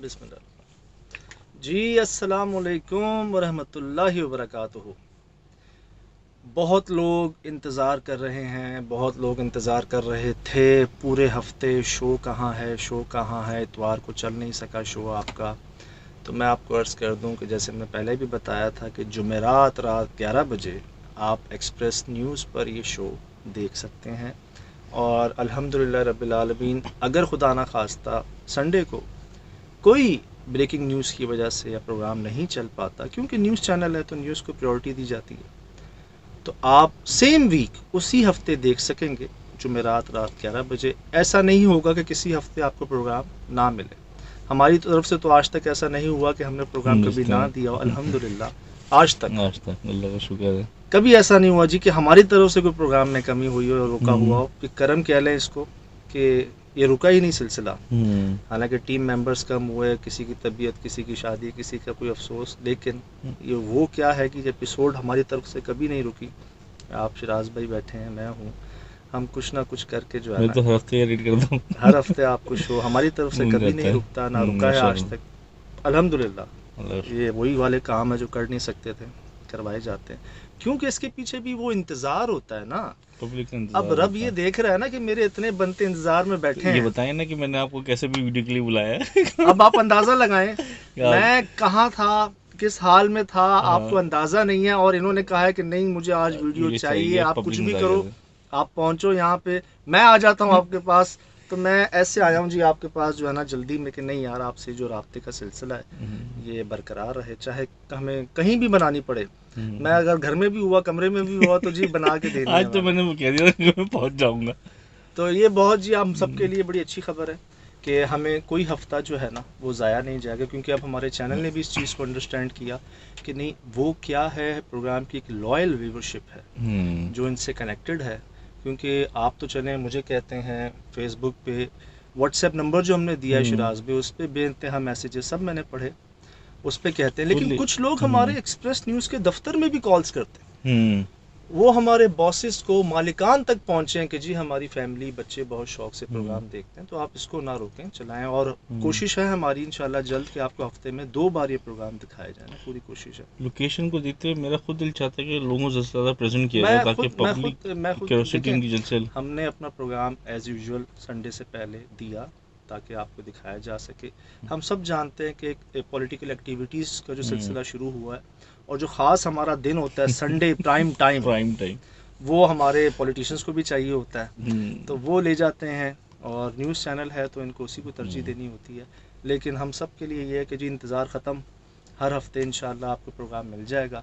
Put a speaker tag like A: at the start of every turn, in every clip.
A: بسم اللہ جی، السلام علیکم ورحمۃ اللہ وبرکاتہ۔ بہت لوگ انتظار کر رہے ہیں، بہت لوگ انتظار کر رہے تھے پورے ہفتے، شو کہاں ہے، شو کہاں ہے۔ اتوار کو چل نہیں سکا شو آپ کا، تو میں آپ کو عرض کر دوں کہ جیسے میں پہلے بھی بتایا تھا کہ جمعرات رات 11 بجے آپ ایکسپریس نیوز پر یہ شو دیکھ سکتے ہیں۔ اور الحمدللہ رب العالمین، اگر خدا نہ خواستہ سنڈے کو کوئی بریکنگ نیوز کی وجہ سے یا پروگرام نہیں چل پاتا، کیونکہ نیوز چینل ہے تو نیوز کو پریورٹی دی جاتی ہے، تو آپ سیم ویک اسی ہفتے دیکھ سکیں گے جمعرات رات 11 بجے۔ ایسا نہیں ہوگا کہ کسی ہفتے آپ کو پروگرام نہ ملے۔ ہماری طرف سے تو آج تک ایسا نہیں ہوا کہ ہم نے پروگرام کبھی نہ دیا ہو، الحمدللہ آج تک
B: اللہ کا شکر ہے،
A: کبھی ایسا نہیں ہوا جی کہ ہماری طرف سے کوئی پروگرام میں کمی ہوئی ہو اور رکا ہوا ہو۔ کہ کرم کہہ لیں اس کو کہ یہ رکا ہی نہیں سلسلہ، حالانکہ ٹیم ممبرز کم ہوئے، کسی کی طبیعت، کسی کی شادی، کسی کا کوئی افسوس، لیکن یہ وہ کیا ہے کہ ایپیسوڈ ہماری طرف سے کبھی نہیں رکی۔ آپ شراز بھائی بیٹھے ہیں، میں ہوں، ہم کچھ نہ کچھ کر کے جو ہے
B: میں
A: نا
B: تو ہر ہفتے ایڈٹ کرتا ہوں،
A: ہر ہفتے آپ کو شو ہماری طرف سے
B: مل
A: کبھی
B: جاتا
A: نہیں
B: ہے،
A: رکتا، نہ رکا ہے
B: ماشاء
A: آج
B: اللہ،
A: تک، الحمدللہ۔
B: اللہ کا
A: یہ وہی والے کام ہے جو کر نہیں سکتے تھے، کروائے جاتے ہیں، کیونکہ اس کے پیچھے بھی وہ انتظار ہوتا ہے نا۔
B: پبلک کا
A: اب
B: انتظار
A: رب
B: ہوتا
A: یہ دیکھ رہا ہے نا کہ میرے اتنے بنتے انتظار میں
B: ہے۔
A: بیٹھے
B: یہ
A: ہیں۔
B: بتائیں نا کہ میں نے آپ کو کیسے بھی ویڈیو کے لیے بلایا ہے۔
A: اب آپ اندازہ لگائیں
B: آپ
A: میں کہاں تھا، کس حال میں تھا، آپ
B: ہاں
A: کو اندازہ نہیں ہے، اور انہوں نے کہا ہے کہ نہیں مجھے آج ویڈیو چاہیے، آپ
B: پبلک
A: کچھ بھی
B: انتظار
A: کرو،
B: کرتے
A: آپ پہنچو یہاں پہ، میں آ جاتا ہوں آپ کے پاس۔ تو میں ایسے آیا ہوں جی آپ کے پاس جو ہے نا جلدی میں، کہ نہیں یار آپ سے جو رابطے کا سلسلہ ہے
B: ہیں۔
A: یہ برقرار رہے، چاہے ہمیں کہیں بھی بنانی پڑے۔ میں اگر گھر میں بھی ہوا، کمرے میں بھی ہوا، تو جی بنا کے دینی ہے
B: آج تو
A: میں
B: میں
A: نے۔
B: نے وہ کہہ دیا کہ میں پہنچ جاؤں گا۔
A: تو یہ بہت جی ہم سب کے لیے بڑی اچھی خبر ہے کہ ہمیں کوئی ہفتہ جو ہے نا وہ ضائع نہیں جائے گا، کیونکہ اب ہمارے چینل نے بھی اس چیز کو انڈرسٹینڈ کیا کہ نہیں، وہ کیا ہے، پروگرام کی ایک لائل ویورشپ ہے جو ان سے کنیکٹڈ ہے۔ کیونکہ آپ تو چلیں مجھے کہتے ہیں فیس بک پہ، واٹس ایپ نمبر جو ہم نے دیا ہے شراز پہ، اس پہ بے انتہا میسیجز سب میں نے پڑھے، اس پہ کہتے ہیں، لیکن کچھ لوگ ہمارے ایکسپریس نیوز کے دفتر میں بھی کالز کرتے ہیں، وہ ہمارے باسز کو، مالکان تک پہنچے ہیں کہ جی ہماری فیملی، بچے بہت شوق سے پروگرام دیکھتے ہیں، تو آپ اس کو نہ روکیں، چلائیں۔ اور کوشش ہے ہماری انشاءاللہ جلد کہ آپ کو ہفتے میں 2 بار یہ پروگرام دکھائے جائیں نا، پوری کوشش ہے۔
B: لوکیشن کو دیکھتے ہوئے میرا خود دل چاہتا ہے کہ لوگوں سے زیادہ پریزنٹ کیا جائے
A: میں
B: تاکہ
A: خود میں
B: پبلک
A: خود میں خود
B: کیوریوسٹی
A: دیکھیں،
B: ان کی جلد سے
A: ہم نے اپنا پروگرام ایز یوزول سنڈے سے پہلے دیا تاکہ آپ کو دکھایا جا سکے۔ ہم سب جانتے ہیں کہ ایک پولیٹیکل ایکٹیویٹیز کا جو سلسلہ شروع ہوا ہے، اور جو خاص ہمارا دن ہوتا ہے Sunday prime time,
B: prime time.
A: وہ ہمارے پولیٹیشینس کو بھی چاہیے ہوتا ہے، تو وہ لے جاتے ہیں، اور نیوز چینل ہے تو ان کو اسی کو ترجیح دینی ہوتی ہے۔ لیکن ہم سب کے لیے یہ ہے کہ جی انتظار ختم، ہر ہفتے انشاءاللہ آپ کو پروگرام مل جائے گا۔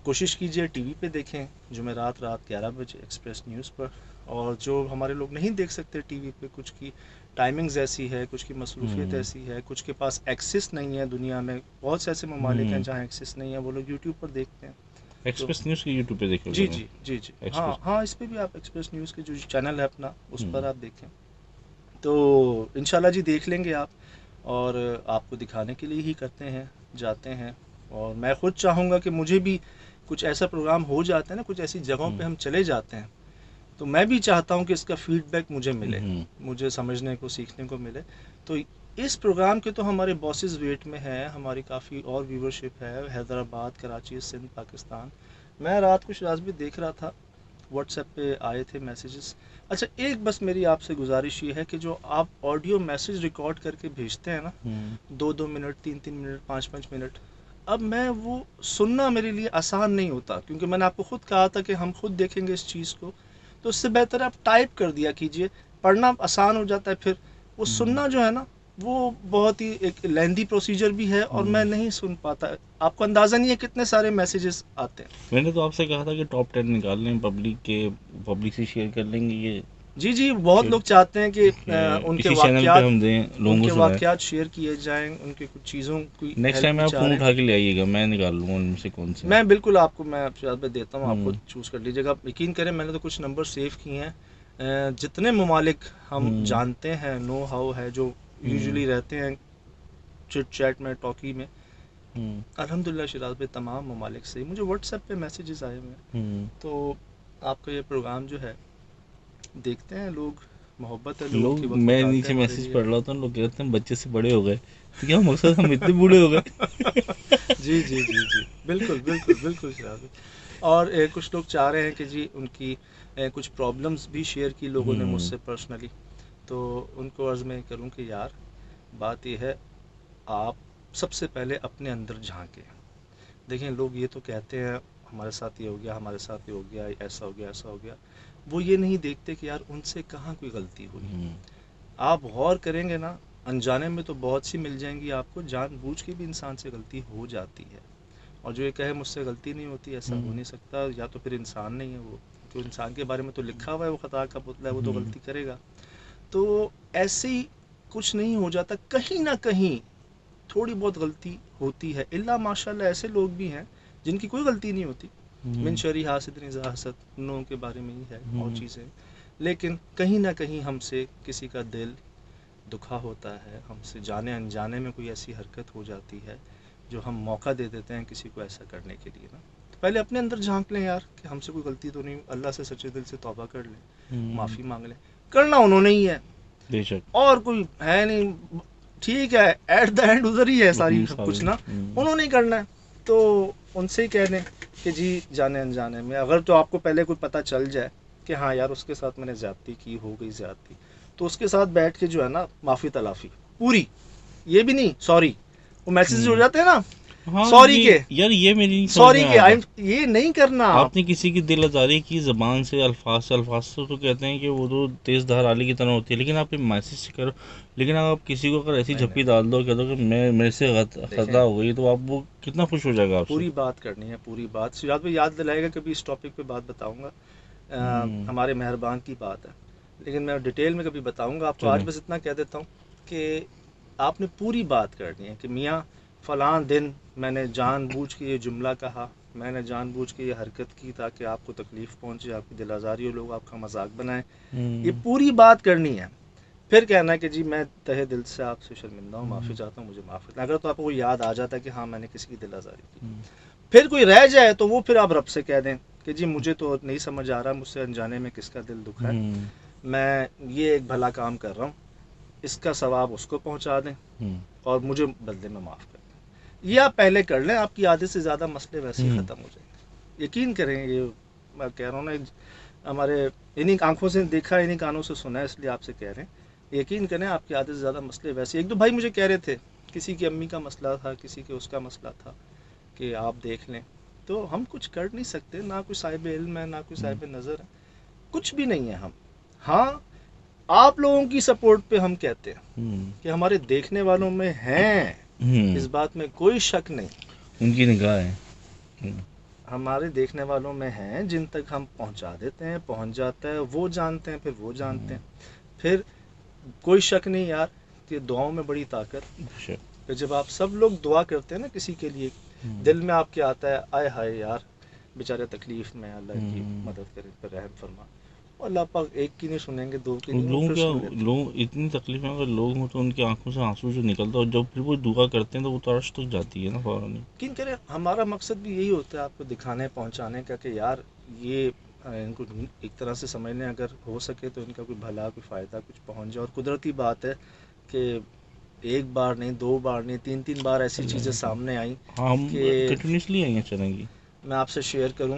A: کوشش کیجئے ٹی وی پہ دیکھیں جمعرات رات 11 بجے ایکسپریس نیوز پر، اور جو ہمارے لوگ نہیں دیکھ سکتے ٹی وی پہ، کچھ کی ٹائمنگز ایسی ہے، کچھ کی مصروفیت ایسی ہے، کچھ کے پاس ایکسس نہیں ہے، دنیا میں بہت سے ایسے ممالک ہیں جہاں ایکسس نہیں ہے، وہ لوگ یوٹیوب پر دیکھتے ہیں۔ تو
B: ایکسپریس نیوز کی یوٹیوب پہ دیکھے
A: جی
B: ہوگا میں
A: جی جی جی ہاں
B: ایکسپریس۔
A: ہاں، اس پہ بھی آپ ایکسپریس نیوز کے جو چینل ہے اپنا، اس پر آپ دیکھیں، تو انشاءاللہ جی دیکھ لیں گے آپ، اور آپ کو دکھانے کے لیے ہی کرتے ہیں، جاتے ہیں۔ اور میں خود چاہوں گا کہ مجھے بھی کچھ ایسا پروگرام ہو جاتا ہے نا، کچھ ایسی جگہوں پہ ہم چلے جاتے ہیں، تو میں بھی چاہتا ہوں کہ اس کا فیڈ بیک مجھے ملے، مجھے سمجھنے کو، سیکھنے کو ملے۔ تو اس پروگرام کے تو ہمارے باسز ویٹ میں ہیں، ہماری کافی اور ویورشپ ہے، حیدرآباد، کراچی، سندھ، پاکستان۔ میں رات کو شراز بھی دیکھ رہا تھا، واٹس ایپ پہ آئے تھے میسیجز۔ اچھا ایک بس میری آپ سے گزارش یہ ہے کہ جو آپ آڈیو میسیج ریکارڈ کر کے بھیجتے ہیں نا، 2 منٹ، 3 منٹ، 5 منٹ، اب میں وہ سننا میرے لیے آسان نہیں ہوتا، کیونکہ میں نے آپ کو خود کہا تھا کہ ہم خود دیکھیں گے اس چیز کو، تو اس سے بہتر ہے آپ ٹائپ کر دیا کیجئے، پڑھنا آسان ہو جاتا ہے، پھر وہ سننا جو ہے نا وہ بہت ہی ایک لیندی پروسیجر بھی ہے، اور میں نہیں سن پاتا۔ آپ کو اندازہ نہیں ہے کتنے سارے میسیجز آتے ہیں۔
B: میں نے تو آپ سے کہا تھا کہ ٹاپ 10 نکال لیں پبلک کے، پبلک سے شیئر کر لیں گے یہ،
A: جی جی، بہت لوگ چاہتے ہیں کہ ان کے
B: اسی چینل پہ
A: واقعات،
B: ہم دیں،
A: ان
B: لوگوں
A: کے
B: کو سنائیں۔
A: واقعات شیئر کیے جائیں، ان کے کچھ چیزوں کی
B: نیکسٹ
A: ہیلپ
B: ٹائم
A: بھی
B: آپ
A: چاہ
B: فون
A: رہے
B: اٹھا
A: ہیں۔
B: کے لے آئیے گا، میں نکال لوں گا ان میں سے کون سے۔
A: میں بالکل آپ کو میں آپ پہ دیتا ہوں، آپ کو چوز کر لیجیے گا۔ آپ یقین کریں میں نے تو کچھ نمبر سیو کیے ہیں، جتنے ممالک ہم جانتے ہیں، نو ہاؤ ہے، جو یوزلی رہتے ہیں چٹ چیٹ میں، ٹاکی میں، الحمدللہ شراز پہ تمام ممالک سے مجھے واٹس ایپ پہ میسیجز آئے ہوئے ہیں۔ تو آپ کا یہ پروگرام جو ہے دیکھتے ہیں لوگ، محبت ہے لوگوں
B: لوگ
A: کی، وقت
B: میں
A: بتاتے
B: نیچے
A: ہیں ہمارے
B: میسج
A: لیے۔
B: پڑھ رہا ہوتا ہوں، لوگ کہتے ہیں بچے سے بڑے ہو گئے، تو کیا مقصد ہم اتنے بوڑھے ہو گئے؟
A: جی جی جی جی، بالکل بالکل بالکل شراز بھائی۔ اور کچھ لوگ چاہ رہے ہیں کہ جی ان کی کچھ پرابلمس بھی شیئر کی لوگوں نے مجھ سے پرسنلی، تو ان کو عرض میں کروں کہ یار بات یہ ہے، آپ سب سے پہلے اپنے اندر جھانکیں۔ دیکھیں لوگ یہ تو کہتے ہیں ہمارے ساتھ یہ ہو گیا، ہمارے ساتھ یہ ہو گیا، ایسا ہو گیا، ایسا ہو گیا، وہ یہ نہیں دیکھتے کہ یار ان سے کہاں کوئی غلطی ہوئی۔ آپ غور کریں گے نا، انجانے میں تو بہت سی مل جائیں گی آپ کو، جان بوجھ کے بھی انسان سے غلطی ہو جاتی ہے، اور جو یہ کہے مجھ سے غلطی نہیں ہوتی، ایسا ہو نہیں سکتا، یا تو پھر انسان نہیں ہے وہ، تو انسان کے بارے میں تو لکھا ہوا ہے وہ خطا کا پتلا ہے، وہ تو غلطی کرے گا۔ تو ایسے ہی کچھ نہیں ہو جاتا، کہیں نہ کہیں تھوڑی بہت غلطی ہوتی ہے، اللہ ماشاء اللہ ایسے لوگ بھی ہیں جن کی کوئی غلطی نہیں ہوتی، من شر حاسد اذا حسد، ان لوگوں کے بارے میں ہی ہے اور چیزیں، لیکن کہیں نہ کہیں ہم سے کسی کا دل دکھا ہوتا ہے، ہم سے جانے انجانے میں کوئی ایسی حرکت ہو جاتی ہے جو ہم موقع دے دیتے ہیں کسی کو ایسا کرنے کے لیے نا، تو پہلے اپنے اندر جھانک لیں یار کہ ہم سے کوئی غلطی تو نہیں، اللہ سے سچے دل سے توبہ کر لیں، معافی مانگ لیں، کرنا انہوں نے ہی ہے،
B: بے شک
A: اور کوئی ہے نہیں، ٹھیک ہے، ایٹ دا اینڈ ادھر ہی ہے ساری سب کچھ نا، انہوں نے کرنا ہے، تو ان سے ہی کہہ دیں کہ جی جانے انجانے میں اگر تو آپ کو پہلے کوئی پتہ چل جائے کہ ہاں یار اس کے ساتھ میں نے زیادتی کی، ہو گئی زیادتی، تو اس کے ساتھ بیٹھ کے جو ہے نا معافی تلافی پوری، یہ بھی نہیں سوری، وہ میسیج ہو جاتے ہیں نا
B: ہاں
A: سوری
B: یہ
A: کے،
B: یار یہ میری نہیں سمجھ
A: سوری
B: میں
A: کے،
B: آتا،
A: یہ نہیں کرنا
B: آپ نے کسی کی دل آزاری کی زبان سے، الفاظ سے، الفاظ سے کہتے ہیں کہ وہ تو تیز دھار آلی کی طرح ہوتی ہے، لیکن آپ نے میسج سے کرو، لیکن آپ کسی کو اگر ایسی
A: نہیں
B: جھپی
A: نہیں
B: ڈال دو، کہہ دو کہ میں میرے سے
A: دیکھیں
B: خطا ہو گئی، تو آپ وہ کتنا خوش ہو جائے گا آپ سے؟
A: پوری بات کرنی ہے، پوری بات سجاد بھائی یاد دلائے گا کبھی اس ٹاپک پہ بات بتاؤں گا، ہمارے مہربان کی بات ہے، لیکن میں ڈیٹیل میں کبھی بتاؤں گا آپ کو، آج
B: چلیں
A: بس اتنا کہہ دیتا ہوں کہ آپ نے پوری بات کرنی ہے کہ میاں فلاں دن میں نے جان بوجھ کے یہ جملہ کہا، میں نے جان بوجھ کے یہ حرکت کی تاکہ آپ کو تکلیف پہنچے، آپ کی دل آزاری ہو، لوگ آپ کا مذاق بنائیں، یہ پوری بات کرنی ہے، پھر کہنا ہے کہ جی میں تہہ دل سے آپ سے شرمندہ ہوں، معافی چاہتا ہوں، مجھے معاف کرنا، اگر تو آپ کو یاد آ جاتا ہے کہ ہاں میں نے کسی کی دل آزاری کی، پھر کوئی رہ جائے تو وہ پھر آپ رب سے کہہ دیں کہ جی مجھے تو نہیں سمجھ آ رہا مجھ سے انجانے میں کس کا دل دکھا ہے، میں یہ ایک بھلا کام کر رہا ہوں، اس کا ثواب اس کو پہنچا دیں اور مجھے بدلے میں معاف کر دیں، یہ آپ پہلے کر لیں، آپ کی عادت سے زیادہ مسئلے ویسے ہی ختم ہو جائیں گے، یقین کریں، یہ میں کہہ رہا ہوں نا، ہمارے انہیں آنکھوں سے دیکھا انہیں کانوں سے سنا ہے، اس لیے آپ سے کہہ رہے ہیں، یقین کریں آپ کی عادت سے زیادہ مسئلے ویسے، ایک دو بھائی مجھے کہہ رہے تھے کسی کی امی کا مسئلہ تھا، کسی کے اس کا مسئلہ تھا کہ آپ دیکھ لیں، تو ہم کچھ کر نہیں سکتے، نہ کوئی صاحب علم ہے، نہ کوئی صاحب نظر ہے، کچھ بھی نہیں ہے ہم، ہاں آپ لوگوں کی سپورٹ پہ ہم کہتے ہیں کہ ہمارے دیکھنے والوں میں ہیں، اس بات میں کوئی شک نہیں،
B: ان کی نگاہ ہے،
A: ہمارے دیکھنے والوں میں ہیں جن تک ہم پہنچا دیتے ہیں، پہنچ جاتا ہے، وہ جانتے ہیں، پھر وہ جانتے ہیں، پھر کوئی شک نہیں یار کہ دعاؤں میں بڑی طاقت، پھر جب آپ سب لوگ دعا کرتے ہیں نا کسی کے لیے، دل میں آپ کے آتا ہے آئے ہائے یار بیچارے تکلیف میں، اللہ ان کی مدد کرے، پر رحم فرما، اللہ پاک ایک کی نہیں سنیں گے، دو کی نہیں، وہ
B: لوگوں
A: پھر
B: کیا
A: سن لیتے ہیں،
B: لوگ اتنی تکلیف میں اگر لوگ ہوں تو ان کی آنکھوں سے آنسو جو نکلتا ہے، اور جب پھر وہ دعا کرتے ہیں تو وہ ترش تک جاتی ہے نا فوراً ہی۔
A: یقین کریں ہمارا مقصد بھی یہی ہوتا ہے آپ کو دکھانے پہنچانے کا کہ یار یہ ان کو ایک طرح سے سمجھ لیں، اگر ہو سکے تو ان کا کوئی بھلا، کوئی فائدہ کچھ پہنچ جائے، اور قدرتی بات ہے کہ ایک بار نہیں، دو بار نہیں، تین تین بار ایسی چیزیں سامنے آئیں
B: ہاں ہم
A: کہ
B: کنٹینیوسلی آئیں گے چلیں گی۔
A: میں آپ سے شیئر کروں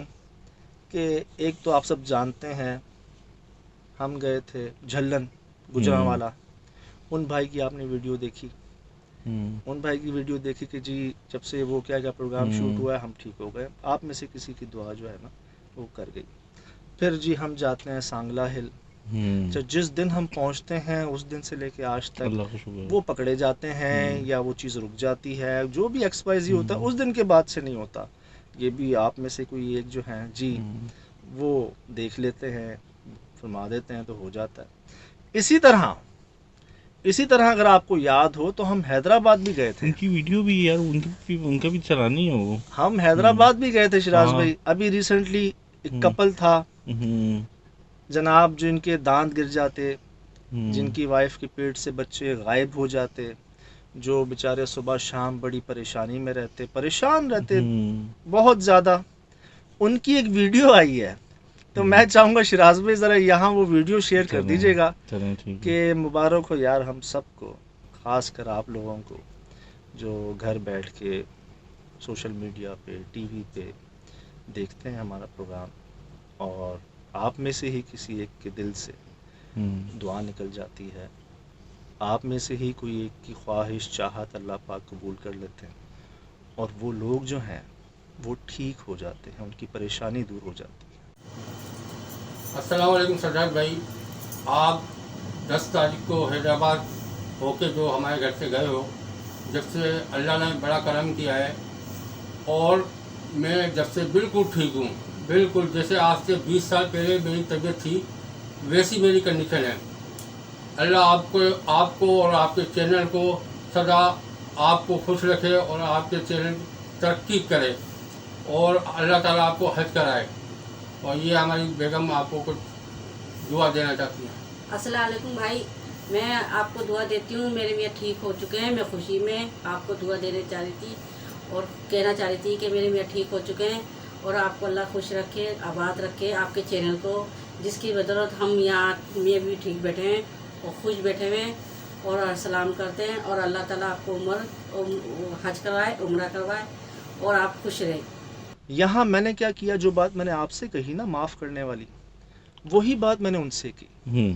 A: کہ ایک تو آپ سب جانتے ہیں، ہم گئے تھے جھلن گجرانوالا، ان بھائی کی آپ نے ویڈیو دیکھی، ان بھائی کی ویڈیو دیکھی کہ جی جب سے وہ کیا پروگرام شوٹ ہوا ہے ہم ٹھیک ہو گئے، آپ میں سے کسی کی دعا جو ہے نا وہ کر گئی، پھر جی ہم جاتے ہیں سانگلا ہل، جس دن ہم پہنچتے ہیں اس دن سے لے کے آج تک
B: اللہ کا شکر
A: وہ پکڑے جاتے ہیں یا وہ چیز رک جاتی ہے، جو بھی ایکس وائی زی ہوتا ہے اس دن کے بعد سے نہیں ہوتا، یہ بھی آپ میں سے کوئی ایک جو ہیں جی وہ دیکھ لیتے ہیں، فرما دیتے ہیں تو ہو جاتا ہے۔ اسی طرح اگر آپ کو یاد ہو تو ہم حیدرآباد بھی گئے تھے،
B: ان کی ویڈیو بھی یار ان کا بھی چلانی ہے وہ،
A: ہم حیدرآباد بھی گئے تھے شراز بھائی، ابھی ریسنٹلی ایک کپل تھا جناب جن کے دانت گر جاتے، جن کی وائف کی پیٹ سے بچے غائب ہو جاتے، جو بیچارے صبح شام بڑی پریشانی میں رہتے، پریشان رہتے بہت زیادہ، ان کی ایک ویڈیو آئی ہے تو میں چاہوں گا شراز بھائی ذرا یہاں وہ ویڈیو شیئر کر دیجیے گا
B: چلیں ٹھیک ہے.
A: کہ مبارک ہو یار ہم سب کو، خاص کر آپ لوگوں کو جو گھر بیٹھ کے سوشل میڈیا پہ ٹی وی پہ دیکھتے ہیں ہمارا پروگرام، اور آپ میں سے ہی کسی ایک کے دل سے دعا نکل جاتی ہے، آپ میں سے ہی کوئی ایک کی خواہش چاہت اللہ پاک قبول کر لیتے ہیں، اور وہ لوگ جو ہیں وہ ٹھیک ہو جاتے ہیں، ان کی پریشانی دور ہو جاتی ہے۔
C: السلام علیکم سجاد بھائی، آپ 10 تاریخ کو حیدرآباد ہو کے جو ہمارے گھر سے گئے ہو، جب سے اللہ نے بڑا کرم کیا ہے، اور میں جب سے بالکل ٹھیک ہوں، بالکل جیسے آج سے 20 سال پہلے میری طبیعت تھی ویسی میری کنڈیشن ہے۔ اللہ آپ کو اور آپ کے چینل کو سدا آپ کو خوش رکھے، اور آپ کے چینل ترقی کرے، اور اللہ تعالیٰ آپ کو حج کرائے۔ اور یہ ہماری بیگم آپ کو کچھ دعا دینا چاہتی ہیں۔
D: السلام علیکم بھائی، میں آپ کو دعا دیتی ہوں، میرے میاں ٹھیک ہو چکے ہیں، میں خوشی میں آپ کو دعا دینے چاہ رہی تھی اور کہنا چاہ رہی تھی کہ میرے میاں ٹھیک ہو چکے ہیں، اور آپ کو اللہ خوش رکھے، آباد رکھے آپ کے چینل کو، جس کی بدولت ہم یہاں میں بھی ٹھیک بیٹھے ہیں اور خوش بیٹھے ہوئے ہیں، اور سلام کرتے ہیں، اور اللہ تعالیٰ آپ کو حج کروائے، عمرہ کروائے، اور آپ خوش رہیں۔
A: یہاں میں نے کیا کیا، جو بات میں نے آپ سے کہی نا معاف کرنے والی، وہی بات میں نے ان سے کی۔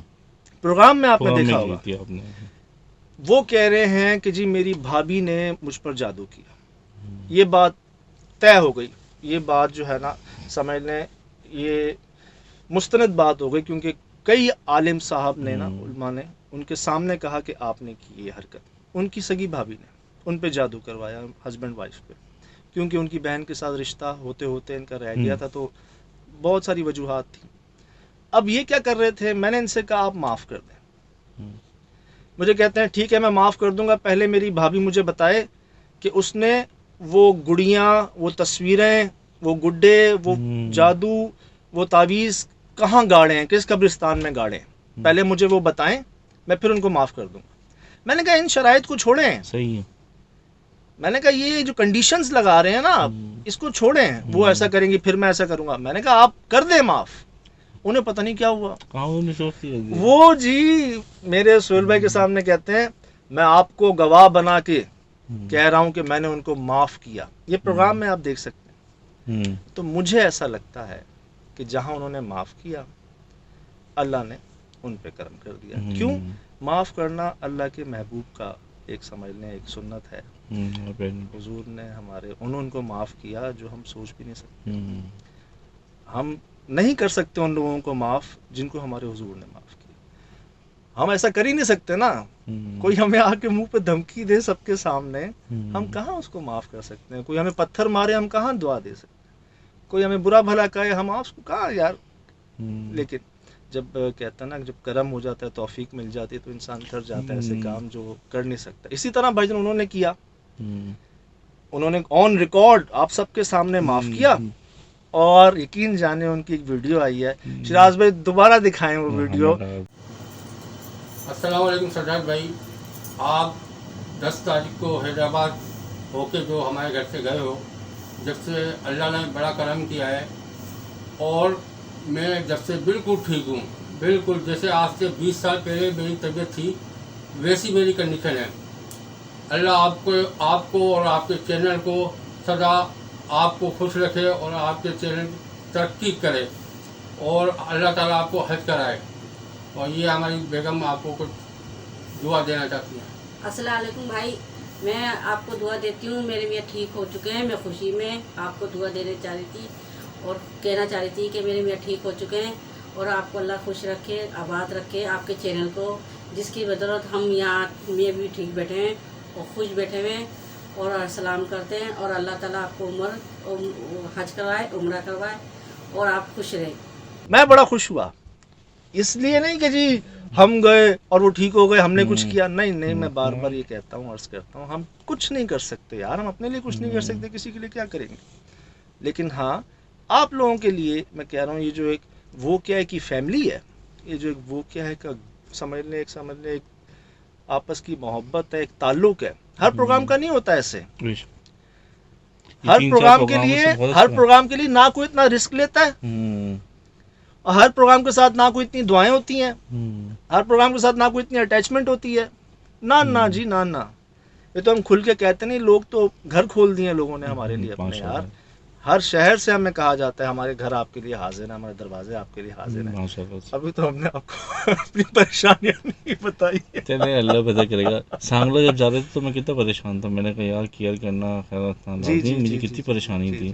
A: پروگرام میں آپ نے دیکھا ہوگا، وہ کہہ رہے ہیں کہ جی میری بھابھی نے مجھ پر جادو کیا، یہ بات طے ہو گئی، یہ بات جو ہے نا سمجھ لیں یہ مستند بات ہو گئی، کیونکہ کئی عالم صاحب نے نا علماء نے ان کے سامنے کہا کہ آپ نے کی یہ حرکت، ان کی سگی بھابھی نے ان پہ جادو کروایا، ہسبینڈ وائف پہ، کیونکہ ان کی بہن کے ساتھ رشتہ ہوتے ہوتے ان کا رہ گیا تھا، تو بہت ساری وجوہات تھیں۔ اب یہ کیا کر رہے تھے، میں نے ان سے کہا آپ معاف کر دیں، مجھے کہتے ہیں ٹھیک ہے میں معاف کر دوں گا، پہلے میری بھابھی مجھے بتائے کہ اس نے وہ گڑیاں، وہ تصویریں، وہ گڈے، وہ جادو، وہ تعویذ کہاں گاڑے ہیں، کس قبرستان میں گاڑے ہیں، پہلے مجھے وہ بتائیں، میں پھر ان کو معاف کر دوں گا۔ میں نے کہا ان شرائط کو چھوڑیں،
B: صحیح ہے،
A: میں نے کہا یہ جو کنڈیشنز لگا رہے ہیں نا اس کو چھوڑیں، وہ ایسا کریں گی پھر میں ایسا کروں گا۔ میں نے کہا آپ کر دیں معاف، انہیں پتہ نہیں کیا ہوا، وہ جی میرے سہیل بھائی کے سامنے کہتے ہیں میں آپ کو گواہ بنا کے کہہ رہا ہوں کہ میں نے ان کو معاف کیا، یہ پروگرام میں آپ دیکھ سکتے ہیں۔ تو مجھے ایسا لگتا ہے کہ جہاں انہوں نے معاف کیا اللہ نے ان پہ کرم کر دیا۔ کیوں؟ معاف کرنا اللہ کے محبوب کا ایک سمجھ لیں ایک سنت ہے، حضور نے ہمارے انہوں کو معاف کیا جو ہم سوچ بھی نہیں سکتے، ہم نہیں کر سکتے ان لوگوں کو معاف جن کو ہمارے حضور نے معاف کیا، ہم ایسا کر ہی نہیں سکتے نا، کوئی ہمیں آ کے منہ پہ دھمکی دے سب کے سامنے، ہم کہاں اس کو معاف کر سکتے ہیں، کوئی ہمیں پتھر مارے ہم کہاں دعا دے سکتے ہیں، کوئی ہمیں برا بھلا کہے ہم آپ کو کہاں یار۔ لیکن جب کہتا ہے نا جب کرم ہو جاتا ہے توفیق مل جاتی ہے تو انسان کر جاتا ہے ایسے کام جو کر نہیں سکتا۔ اسی طرح بھائی انہوں نے کیا، انہوں نے آن ریکارڈ آپ سب کے سامنے معاف کیا، اور یقین جانے ان کی ایک ویڈیو آئی ہے، شراز بھائی دوبارہ دکھائیں وہ ویڈیو۔
C: السلام علیکم سجاد بھائی، آپ 10 تاریخ کو حیدرآباد ہو کے جو ہمارے گھر سے گئے ہو، جب سے اللہ نے بڑا کرم کیا ہے، اور میں جب سے بالکل ٹھیک ہوں، بالکل جیسے آج سے 20 سال پہلے میری طبیعت تھی ویسی میری کنڈیشن ہے۔ اللہ آپ کو اور آپ کے چینل کو سدا آپ کو خوش رکھے، اور آپ کے چینل ترقی کرے، اور اللہ تعالیٰ آپ کو حج کرائے۔ اور یہ ہماری بیگم آپ کو کچھ دعا دینا چاہتی ہیں۔
D: السلام علیکم بھائی، میں آپ کو دعا دیتی ہوں، میرے میاں ٹھیک ہو چکے ہیں، میں خوشی میں آپ کو دعا دینے چاہ رہی تھی اور کہنا چاہ رہی تھی کہ میرے میاں ٹھیک ہو چکے ہیں، اور آپ کو اللہ خوش رکھے، آباد رکھے آپ کے چینل کو، جس کی بدولت ہم یہاں میں بھی ٹھیک بیٹھے ہیں اور خوش بیٹھے ہوئے ہیں، اور سلام کرتے ہیں، اور اللہ تعالیٰ آپ کو حج کروائے، عمرہ کروائے، اور آپ خوش رہیں۔
A: میں بڑا خوش ہوا، اس لیے نہیں کہ جی ہم گئے اور وہ ٹھیک ہو گئے ہم نے کچھ کیا، نہیں، میں بار بار یہ کہتا ہوں عرض کرتا ہوں ہم کچھ نہیں کر سکتے یار، ہم اپنے لیے کچھ نہیں کر سکتے، کسی کے لیے کیا کریں گے، لیکن ہاں آپ لوگوں کے لیے میں کہہ رہا ہوں یہ جو ایک وہ کیا ہے کہ فیملی ہے، یہ جو ایک وہ کیا ہے کہ سمجھ لیں ایک آپس کی محبت ہے، ایک تعلق ہے، ہر پروگرام کا نہیں ہوتا ایسے، ہر پروگرام کے لیے نہ کوئی اتنا رسک لیتا ہے اور ہر پروگرام کے ساتھ نہ کوئی اتنی دعائیں ہوتی ہیں،
B: ہوں،
A: ہر پروگرام کے ساتھ نہ کوئی اتنی اٹیچمنٹ ہوتی ہے، نہ جی نہ. یہ تو ہم کھل کے کہتے نہیں، لوگ تو گھر کھول دیے لوگوں نے ہمارے لیے اپنے
B: ماشاء
A: یار.
B: اللہ،
A: ہر شہر سے ہمیں کہا جاتا ہے ہمارے گھر آپ کے لیے حاضر ہیں، ہمارے دروازے آپ کے لیے حاضر ہیں.
B: ماشاء اللہ.
A: ابھی تو ہم نے آپ کو اپنی پریشانیاں نہیں بتائی ہیں.
B: چلے اللہ پتہ کرے گا. سانگلہ جب جا رہے تھے تو میں کتنا پریشان تھا. میں نے کہا یار کیئر کرنا خیر رکھنا لازمی. مجھے کتنی پریشانی تھی.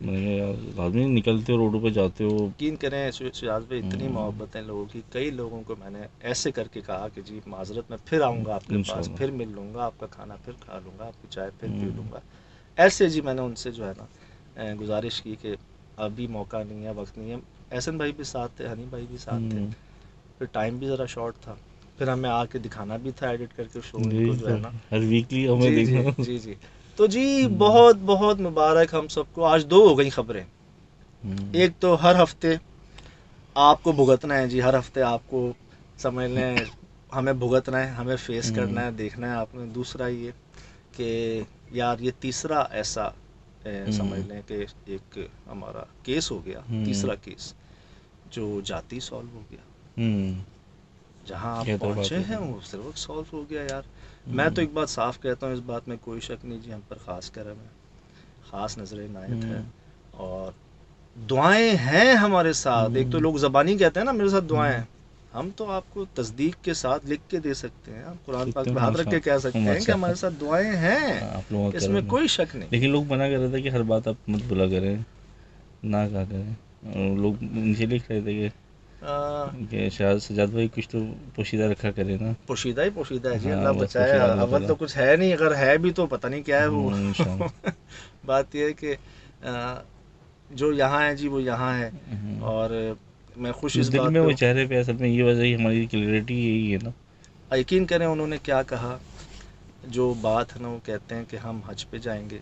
B: میں نے کہا یار لازمی نکلتے ہو روڈوں پہ جاتے ہو.
A: یقین کریں شجاع بھائی، اتنی محبت ہے لوگوں کی. کئی لوگوں کو میں نے ایسے کر کے کہا کہ جی معذرت میں پھر آؤں گا آپ کے پاس،
B: انشاءاللہ.
A: پھر مل لوں گا، آپ کا کھانا پھر کھا لوں گا، آپ کی چائے پھر پی لوں گا. ایسے جی میں نے ان سے جو ہے نا گزارش کی کہ ابھی موقع نہیں ہے، وقت نہیں ہے. احسن بھائی بھی ساتھ تھے، ہنی بھائی بھی ساتھ تھے، پھر ٹائم بھی ذرا شارٹ تھا، پھر ہمیں آ کے دکھانا بھی تھا ایڈٹ کر کے شو ان کو جو ہے نا.
B: ہر ویکلی ہمیں
A: جی جی
B: دیکھنا.
A: جی جی. تو جی بہت بہت مبارک ہم سب کو. آج 2 ہو گئی خبریں. ایک تو ہر ہفتے آپ کو بھگتنا ہے جی، ہر ہفتے آپ کو سمجھ لیں ہمیں بھگتنا ہے، ہمیں فیس کرنا ہے، دیکھنا ہے آپ نے. دوسرا یہ کہ یار یہ تیسرا ایسا سمجھ لیں کہ ایک ہمارا کیس ہو گیا، تیسرا کیس جو جاتی سالو ہو گیا. جہاں آپ پہنچے ہیں وہ صرف سالو ہو گیا یار. میں تو ایک بات صاف کہتا ہوں، اس بات میں کوئی شک نہیں جی، ہم پر خاص کرم ہے، خاص نظر عنایت ہے، اور دعائیں ہیں ہمارے ساتھ. ایک تو لوگ زبانی کہتے ہیں نا میرے ساتھ دعائیں ہیں، ہم تو آپ کو تصدیق کے ساتھ لکھ کے دے سکتے ہیں، آپ قرآن پاک پہ ہاتھ رکھ کے کہہ سکتے ہیں کہ ہمارے ساتھ دعائیں ہیں، اس میں کوئی شک نہیں.
B: لیکن لوگ منع کر رہے تھے کہ ہر بات آپ مت بولا کریں، نہ کہا کریں. لوگ نیچے لکھ رہے تھے کہ شاید سجاد بھائی کچھ تو پوشیدہ رکھا کرے نا.
A: پوشیدہ ہی پوشیدہ ہے جی، اللہ بچائے. اول تو کچھ ہے نہیں، اگر ہے بھی تو پتہ نہیں کیا ہے وہ. بات یہ ہے کہ جو یہاں ہے جی وہ یہاں ہے، اور میں خوش اس
B: دل
A: بات
B: میں وہ
A: پہ.
B: چہرے پہ اصل میں یہ وجہ ہی ہماری کلیئرٹی یہی ہے نا.
A: یقین کریں انہوں نے کیا کہا، جو بات ہے نا وہ کہتے ہیں کہ ہم حج پہ جائیں گے،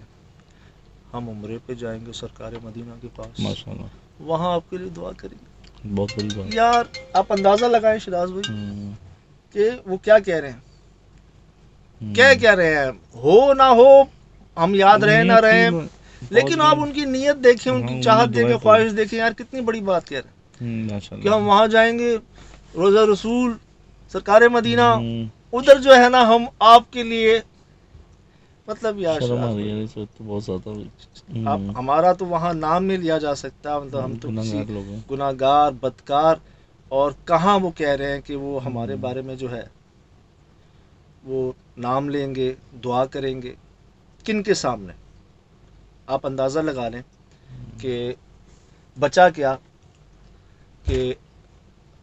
A: ہم عمرے پہ جائیں گے سرکار مدینہ کے پاس،
B: ماشاءاللہ
A: وہاں آپ کے لیے دعا کریں گے.
B: بہت بڑی بات.
A: یار آپ اندازہ لگائیں شراز بھائی کہ وہ کیا کہہ رہے ہیں، کیا کہہ رہے ہیں. ہو نہ ہو، ہم یاد رہے نہ رہے، لیکن آپ ان کی نیت دیکھیں، ان کی چاہت دیکھیں، خواہش دیکھیں. یار کتنی بڑی بات کہہ رہے ہیں کہ ہم وہاں جائیں گے، روزہ رسول سرکار مدینہ، ادھر جو ہے نا ہم آپ کے لیے. مطلب یار
B: شرم آ رہی ہے اس وقت بہت زیادہ.
A: آپ ہمارا تو وہاں نام نہیں لیا جا سکتا، مطلب ہم تو کسی
B: لوگ ہیں.
A: گناہگار بدکار. اور کہاں وہ کہہ رہے ہیں کہ وہ ہمارے بارے میں جو ہے وہ نام لیں گے، دعا کریں گے. کن کے سامنے؟ آپ اندازہ لگا لیں کہ بچا کیا کہ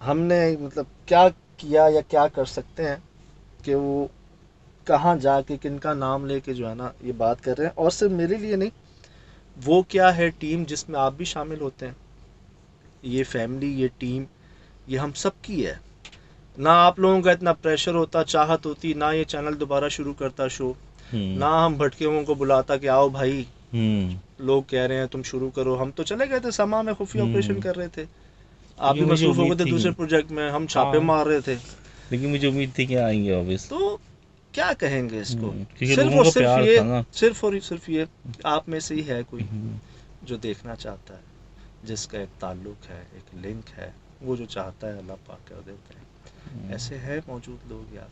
A: ہم نے مطلب کیا کیا یا کیا کر سکتے ہیں کہ وہ کہاں جا کے کن کا نام لے کے جو ہے نا یہ بات کر رہے ہیں. اور صرف میرے لیے نہیں، وہ کیا ہے ٹیم جس میں آپ بھی شامل ہوتے ہیں، یہ فیملی، یہ ٹیم، یہ ہم سب کی ہے. نہ آپ لوگوں کا اتنا پریشر ہوتا، چاہت ہوتی، نہ یہ چینل دوبارہ شروع کرتا شو، نہ ہم بھٹکےوں کو بلاتا کہ آؤ بھائی لوگ کہہ رہے ہیں تم شروع کرو. ہم تو چلے گئے تھے سما میں، خفیہ آپریشن کر رہے تھے، آپ بھی مصروف ہو گئے تھے دوسرے پروجیکٹ میں، ہم چھاپے مار رہے تھے.
B: لیکن مجھے امید تھی کہ آئیں گے واپس.
A: تو کیا کہیں گے اس کو،
B: صرف اور صرف یہ
A: صرف یہ آپ میں سے ہی ہے کوئی جو دیکھنا چاہتا ہے، جس کا ایک تعلق ہے، ایک لنک ہے، وہ جو چاہتا ہے اللہ پاک کر دیتے ہیں. ایسے ہے موجود لوگ یار،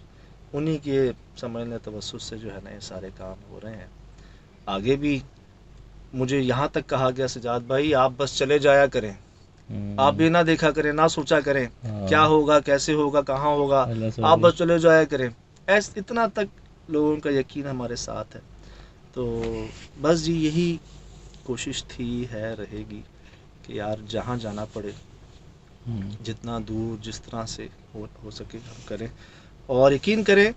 A: انہی کے سمجھنے توسط سے جو ہے نا یہ سارے کام ہو رہے ہیں. آگے بھی مجھے یہاں تک کہا گیا سجاد بھائی آپ بس چلے جایا کریں، آپ بھی نہ دیکھا کریں، نہ سوچا کریں کیا ہوگا، کیسے ہوگا، کہاں ہوگا، آپ بس چلے جایا کریں. اتنا تک لوگوں کا یقین ہمارے ساتھ ہے. تو بس جی یہی کوشش تھی، ہے، رہے گی کہ یار جہاں جانا پڑے، جتنا دور جس طرح سے ہو سکے ہم کریں. اور یقین کریں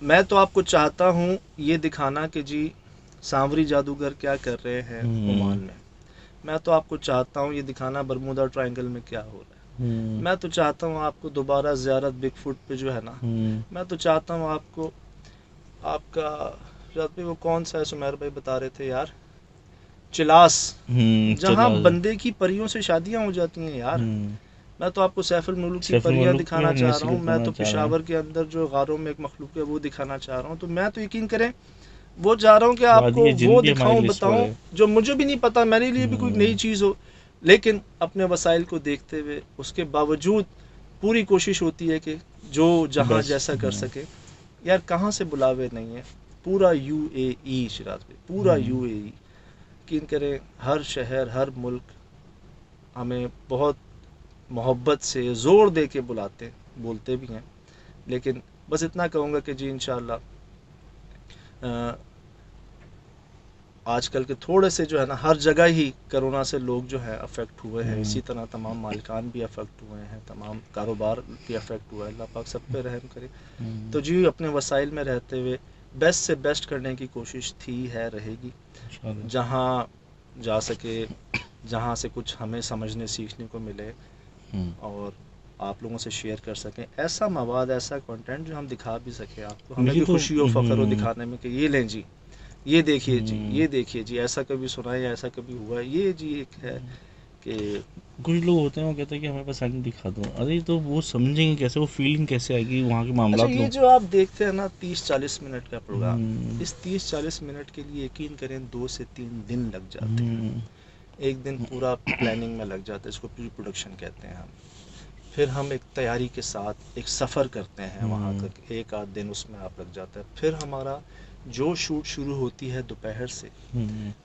A: میں تو آپ کو چاہتا ہوں یہ دکھانا کہ جی سانوری جادوگر کیا کر رہے ہیں عمان میں. میں تو آپ کو چاہتا ہوں یہ دکھانا برمودا ٹرائنگل میں کیا ہو رہا ہے. میں تو چاہتا ہوں آپ کو دوبارہ زیارت بگ فٹ پہ جو ہے نا، میں تو چاہتا ہوں آپ کو، آپ کا پہ وہ کون سا ہے سمیر بھائی بتا رہے تھے یار، چلاس، جہاں بندے کی پریوں سے شادیاں ہو جاتی ہیں یار. میں تو آپ کو سیف الملوک کی پریاں دکھانا چاہ رہا ہوں. میں تو پشاور کے اندر جو غاروں میں ایک مخلوق ہے وہ دکھانا چاہ رہا ہوں. تو میں تو یقین کریں وہ چاہ رہا ہوں کہ آپ کو وہ دکھاؤں، بتاؤں جو مجھے بھی نہیں پتا، میرے لیے بھی کوئی نئی چیز ہو. لیکن اپنے وسائل کو دیکھتے ہوئے اس کے باوجود پوری کوشش ہوتی ہے کہ جو جہاں جیسا کر سکے. یار کہاں سے بلاوے نہیں ہے, پورا UAE شراز بھائی, پورا UAE یقین کریں, ہر شہر ہر ملک ہمیں بہت محبت سے زور دے کے بولتے بھی ہیں. لیکن بس اتنا کہوں گا کہ جی انشاءاللہ آج کل کے تھوڑے سے جو ہے نا ہر جگہ ہی کرونا سے لوگ جو ہے افیکٹ ہوئے ہیں, اسی طرح تمام مالکان بھی افیکٹ ہوئے ہیں, تمام کاروبار بھی افیکٹ ہوا ہے. اللہ پاک سب پہ رحم کرے. تو جی اپنے وسائل میں رہتے ہوئے بیسٹ سے بیسٹ کرنے کی کوشش تھی, ہے, رہے گی. جہاں جا سکے, جہاں سے کچھ ہمیں سمجھنے سیکھنے کو ملے اور آپ لوگوں سے شیئر کر سکیں ایسا مواد, ایسا کنٹینٹ جو ہم دکھا بھی سکیں آپ کو, ہمیں بھی خوشی و فخر ہو دکھانے میں کہ یہ لیں جی, یہ دیکھیے جی, یہ دیکھیے جی, ایسا کبھی سنا ہے, ایسا کبھی ہوا ہے. یہ جی ایک ہے کہ
B: کچھ لوگ ہوتے ہیں وہ کہتے ہیں کہ ہمیں بس اینڈ دکھا دو. ارے تو وہ سمجھیں گے کیسے, وہ فیلنگ کیسے آئے گی وہاں کے معاملات.
A: یہ جو آپ دیکھتے ہیں نا 30-40 منٹ کا پروگرام, اس 30-40 منٹ کے لیے یقین کریں 2 سے 3 دن لگ جاتے ہیں. ایک دن پورا پلاننگ میں لگ جاتا ہے, اس کو پری پروڈکشن کہتے ہیں ہم. پھر ہم ایک تیاری کے ساتھ ایک سفر کرتے ہیں وہاں تک, 1-8 دن اس میں آپ لگ جاتا ہے. پھر ہمارا جو شوٹ شروع ہوتی ہے دوپہر سے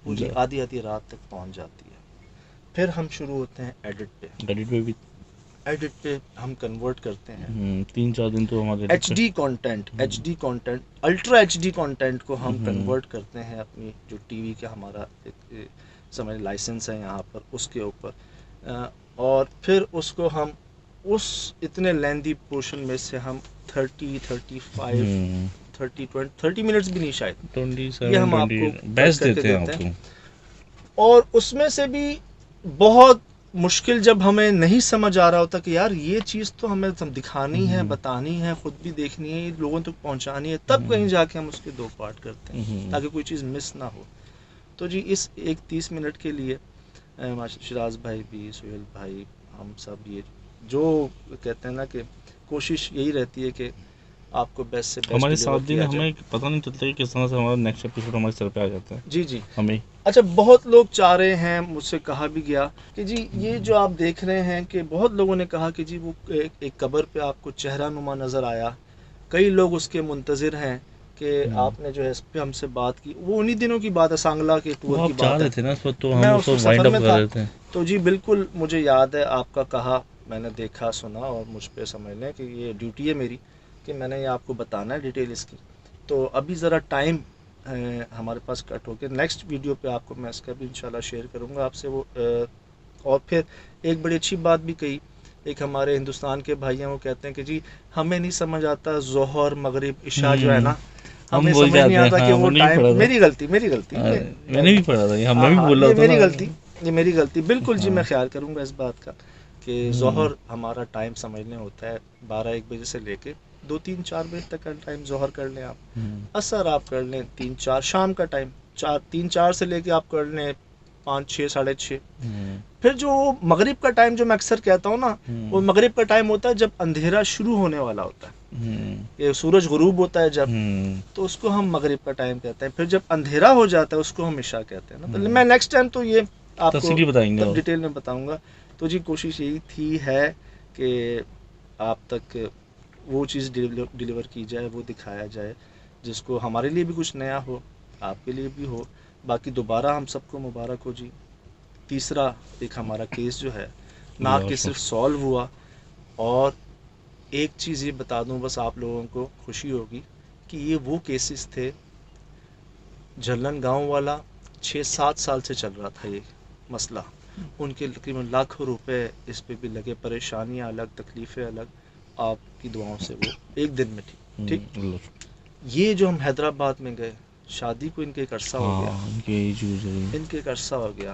A: وہ جی آدھی رات تک پہنچ جاتی ہے. پھر ہم شروع ہوتے ہیں ایڈٹ پہ ہم کنورٹ کرتے ہیں.
B: 3-4 دن تو ہمارے
A: HD content ultra HD content کو ہم کنورٹ کرتے ہیں اپنی جو ٹی وی کا ہمارا سمجھ لائسنس ہے یہاں پر, اس کے اوپر, اور پھر اس کو ہم اس اتنے لیندی پورشن میں سے ہم 30 منٹس بھی نہیں شاید, یہ ہم آپ کو بیسٹ دیتے ہیں. اور اس میں سے بھی بہت مشکل جب ہمیں نہیں سمجھ آ رہا ہوتا کہ یار یہ چیز تو ہمیں دکھانی ہے, بتانی ہے, خود بھی دیکھنی ہے, لوگوں تک پہنچانی ہے, تب کہیں جا کے ہم اس کے 2 پارٹ کرتے ہیں تاکہ کوئی چیز مس نہ ہو. تو جی اس ایک 30 منٹ کے لیے شراز بھائی بھی, سہیل بھائی, ہم سب یہ جو کہتے ہیں نا کہ کوشش یہی رہتی ہے کہ آپ کو بیسٹ سے بیسٹ
B: ہمارے 7 دن ہمیں پتہ نہیں چلتا کہ کس طرح سے ہمارا نیکسٹ ایپیسوڈ ہمارے سر پہ آ جاتا ہے.
A: جی
B: ہمیں
A: اچھا, بہت لوگ چاہ رہے ہیں, مجھ سے کہا بھی گیا کہ جی یہ جو آپ دیکھ رہے ہیں کہ بہت لوگوں نے کہا کہ جی وہ ایک قبر پہ آپ کو چہرہ نما نظر آیا. کئی لوگ اس کے منتظر ہیں کہ آپ نے جو ہے اس پہ ہم سے بات کی. وہ انہی دنوں کی بات ہے, سانگلا کے ٹور کی بات ہے, میں اس سفر میں تھا. تو جی بالکل مجھے یاد ہے آپ کا کہا, میں نے دیکھا سنا, اور مجھ پہ سمجھ لیں کہ یہ ڈیوٹی ہے میری کہ میں نے یہ آپ کو بتانا ہے ڈیٹیل اس کی. تو ابھی ذرا ٹائم ہمارے پاس کٹ ہو کے نیکسٹ ویڈیو پہ آپ کو میں اس کا بھی انشاءاللہ شیئر کروں گا آپ سے وہ. اور پھر ایک بڑی اچھی بات بھی کہی, ایک ہمارے ہندوستان کے بھائی ہیں, وہ کہتے ہیں کہ جی ہمیں نہیں سمجھ آتا ظہر مغرب عشاء جو ہے نا, ہمیں سمجھ نہیں آتا کہ وہ ٹائم. میری غلطی میں
B: نے بھی پڑھا تھا, ہم نے بھی بولا تھا,
A: یہ میری غلطی بالکل. جی میں خیال کروں گا اس بات کا کہ ظہر ہمارا ٹائم سمجھنے ہوتا ہے 12-1 بجے سے لے کے 2-3-4 بجے تک کا ٹائم. ظہر کر لیں آپ, عصر آپ کر لیں 3-4, شام کا ٹائم 3-4 سے لے کے آپ کر لیں 5-6, 6:30. پھر جو مغرب کا ٹائم جو میں اکثر کہتا ہوں نا, وہ مغرب کا ٹائم ہوتا ہے جب اندھیرا شروع ہونے والا ہوتا ہے, یہ سورج غروب ہوتا ہے جب, تو اس کو ہم مغرب کا ٹائم کہتے ہیں. پھر جب اندھیرا ہو جاتا ہے اس کو ہم عشاء کہتے ہیں نا. تو میں نیکسٹ ٹائم تو یہ آپ کو ڈیٹیل میں بتاؤں گا. تو جی کوشش یہی تھی ہے کہ آپ تک وہ چیز ڈیلیور کی جائے, وہ دکھایا جائے جس کو ہمارے لیے بھی کچھ نیا ہو, آپ کے لیے بھی ہو. باقی دوبارہ ہم سب کو مبارک ہو جی. تیسرا ایک ہمارا کیس جو ہے نہ کہ صرف سالو ہوا, اور ایک چیز یہ بتا دوں بس آپ لوگوں کو خوشی ہوگی کہ یہ وہ کیسز تھے, جھلن گاؤں والا 6-7 سال سے چل رہا تھا یہ مسئلہ, ان کے تقریباً لاکھوں روپے اس پہ بھی لگے, پریشانیاں الگ, تکلیفیں الگ, آپ کی دعاؤں سے وہ ایک دن میں ٹھیک. یہ جو ہم حیدرآباد میں گئے, شادی کو ان کے ایک عرصہ ہو گیا, ان کے ایک عرصہ ہو گیا,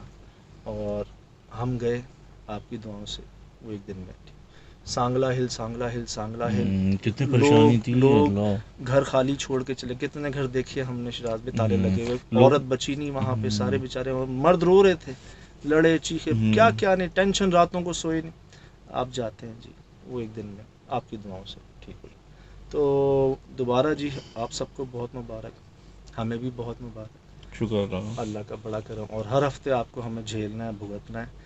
A: اور ہم گئے آپ کی دعاؤں سے وہ ایک دن میں ٹھیک. سانگلا ہل
B: کتنی پریشانی تھی,
A: لوگ گھر خالی چھوڑ کے چلے, کتنے گھر دیکھے ہم نے شراز میں, تالے لگے ہوئے, عورت بچی نہیں وہاں پہ, سارے بیچارے, اور مرد رو رہے تھے, لڑے چیخے, کیا نہیں, ٹینشن, راتوں کو سوئے نہیں. آپ جاتے ہیں جی وہ ایک دن میں آپ کی دعاؤں سے ٹھیک ہوئی. تو دوبارہ جی آپ سب کو بہت مبارک, ہمیں بھی بہت مبارک,
B: شکر
A: اللہ کا بڑا کرم. اور ہر ہفتے آپ کو ہمیں جھیلنا ہے, بھگتنا ہے,